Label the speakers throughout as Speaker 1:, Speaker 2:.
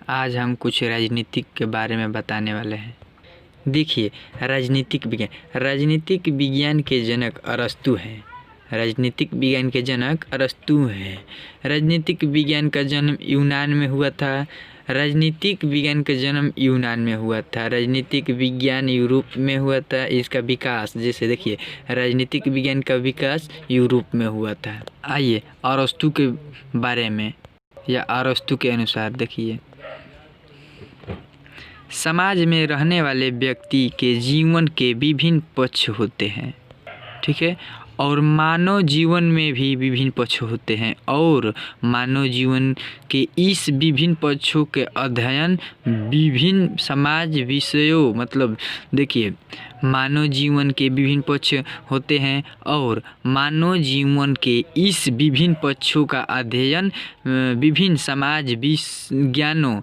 Speaker 1: आज हम कुछ राजनीतिक के बारे में बताने वाले हैं। देखिए, राजनीतिक विज्ञान के जनक अरस्तु हैं। राजनीतिक विज्ञान के जनक अरस्तु हैं। राजनीतिक विज्ञान का जन्म यूनान में हुआ था। राजनीतिक विज्ञान का जन्म यूनान में हुआ था। राजनीतिक विज्ञान यूरोप में हुआ था। इसका विकास, जैसे देखिए, राजनीतिक विज्ञान का विकास यूरोप में हुआ था। आइए अरस्तु के बारे में या अरस्तु के अनुसार देखिए, समाज में रहने वाले व्यक्ति के जीवन के विभिन्न पक्ष होते हैं, ठीक है, और मानव जीवन में भी विभिन्न पक्ष होते हैं, और मानव जीवन के इस विभिन्न पक्षों के अध्ययन विभिन्न समाज विषयों, मतलब देखिए, मानव जीवन के विभिन्न पक्ष होते हैं और मानव जीवन के इस विभिन्न पक्षों का अध्ययन विभिन्न समाज विज्ञानों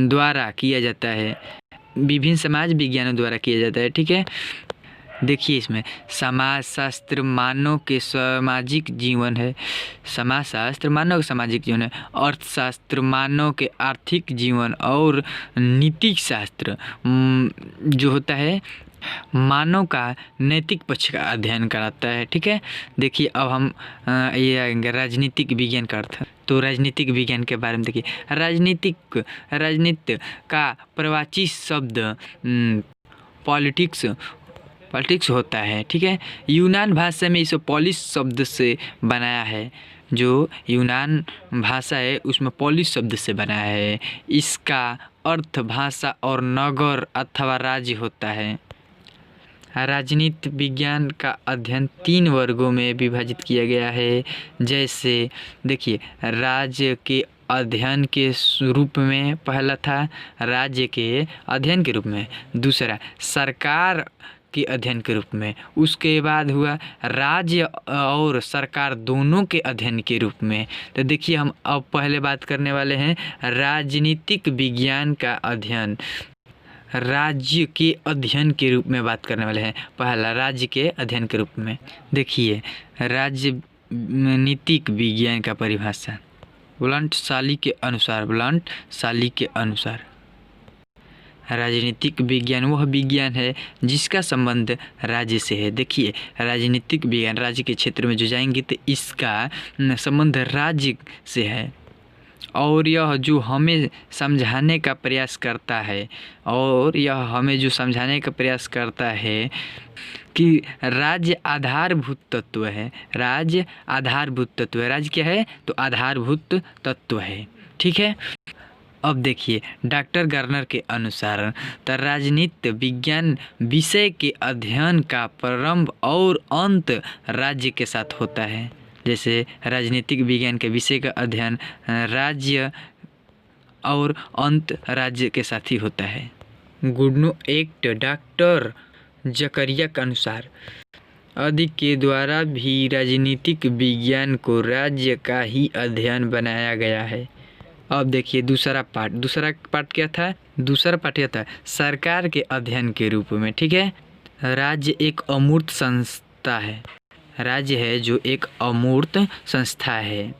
Speaker 1: द्वारा किया जाता है। विभिन्न समाज विज्ञानों द्वारा किया जाता है, ठीक है। देखिए, इसमें समाजशास्त्र मानव के सामाजिक जीवन है। समाजशास्त्र मानव का सामाजिक जीवन है। अर्थशास्त्र मानव के आर्थिक जीवन, और नीतिक शास्त्र जो होता है मानव का नैतिक पक्ष का अध्ययन कराता है, ठीक है। देखिए, अब हम ये आएंगे राजनीतिक विज्ञान का अर्थ। तो राजनीतिक विज्ञान के बारे में देखिए, राजनीति का प्रवाची शब्द पॉलिटिक्स होता है, ठीक है। यूनान भाषा में इसे पॉलिस शब्द से बनाया है। जो यूनान भाषा है उसमें पॉलिस शब्द से बनाया है। इसका अर्थ भाषा और नगर अथवा राज्य होता है। राजनीति विज्ञान का अध्ययन 3 वर्गों में विभाजित किया गया है। जैसे देखिए, राज्य के अध्ययन के रूप में पहला था राज्य के अध्ययन के रूप में, दूसरा सरकार के अध्ययन के रूप में, उसके बाद हुआ राज्य और सरकार दोनों के अध्ययन के रूप में। तो देखिए, हम अब पहले बात करने वाले हैं राजनीतिक विज्ञान का अध्ययन। राज्य के अध्ययन के रूप में बात करने वाले हैं। पहला राज्य के अध्ययन के रूप में देखिए, राजनीतिक विज्ञान का परिभाषा ब्लंट साली के अनुसार राजनीतिक विज्ञान वह विज्ञान है जिसका संबंध राज्य से है। देखिए, राजनीतिक विज्ञान राज्य के क्षेत्र में जो जाएंगे तो इसका संबंध राज्य से है, और यह जो हमें समझाने का प्रयास करता है कि राज्य आधारभूत तत्व है। राज्य क्या है? तो आधारभूत तत्व है, ठीक है। अब देखिए, डॉक्टर गार्नर के अनुसार राजनीति विज्ञान विषय के अध्ययन का प्रारंभ और अंत राज्य के साथ होता है। जैसे राजनीतिक विज्ञान के विषय का अध्ययन राज्य और अंत राज्य के साथ ही होता है। गुडनो एक्ट डॉक्टर जकरिया के अनुसार आदि के द्वारा भी राजनीतिक विज्ञान को राज्य का ही अध्ययन बनाया गया है। अब देखिए, दूसरा पार्ट क्या था? दूसरा पार्ट यह था सरकार के अध्ययन के रूप में, ठीक है। राज्य एक अमूर्त संस्था है। राज्य है जो एक अमूर्त संस्था है।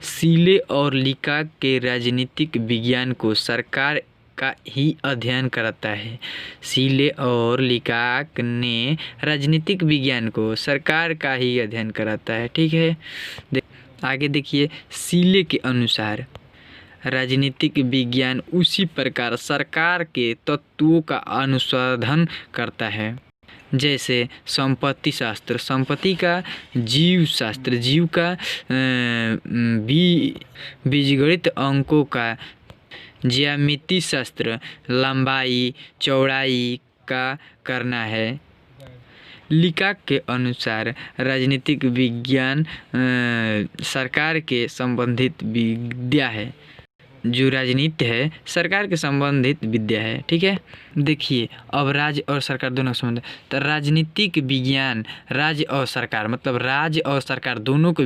Speaker 1: सीले और लिकाक के राजनीतिक विज्ञान को सरकार का ही अध्ययन करता है। सीले और लिकाक ने राजनीतिक विज्ञान को सरकार का ही अध्ययन कराता है, ठीक है। आगे देखिए, सीले के अनुसार राजनीतिक विज्ञान उसी प्रकार सरकार के तत्वों का अनुसंधान करता है। जैसे संपत्ति शास्त्र, संपत्ति का जीव शास्त्र, जीव का बीजगणित, अंकों का ज्यामिति शास्त्र, लंबाई चौड़ाई का करना है। लिकाक के अनुसार राजनीतिक विज्ञान सरकार के संबंधित विद्या है। जो राजनीति है सरकार के संबंधित विद्या है, ठीक है। देखिए, अब राज्य और सरकार दोनों का संबंध, तो राजनीतिक विज्ञान राज्य और सरकार, मतलब राज्य और सरकार दोनों के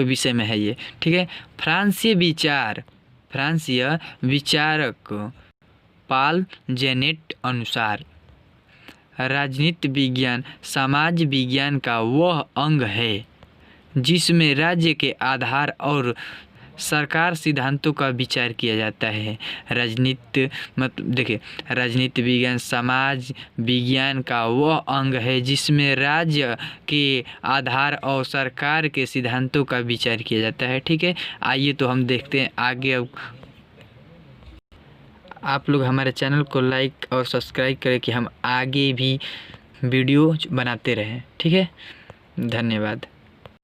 Speaker 1: विषय में है ये, ठीक है। फ्रांसीय विचारक पाल जेनेट अनुसार राजनीति विज्ञान समाज विज्ञान का वह अंग है जिसमें राज्य के आधार और सरकार सिद्धांतों का विचार किया जाता है। राजनीति मतलब देखिए, राजनीति विज्ञान समाज विज्ञान का वह अंग है जिसमें राज्य के आधार और सरकार के सिद्धांतों का विचार किया जाता है। ठीक है, आइए तो हम देखते हैं आगे। अब आप लोग हमारे चैनल को लाइक और सब्सक्राइब करें कि हम आगे भी वीडियो बनाते रहें। ठीक है, धन्यवाद।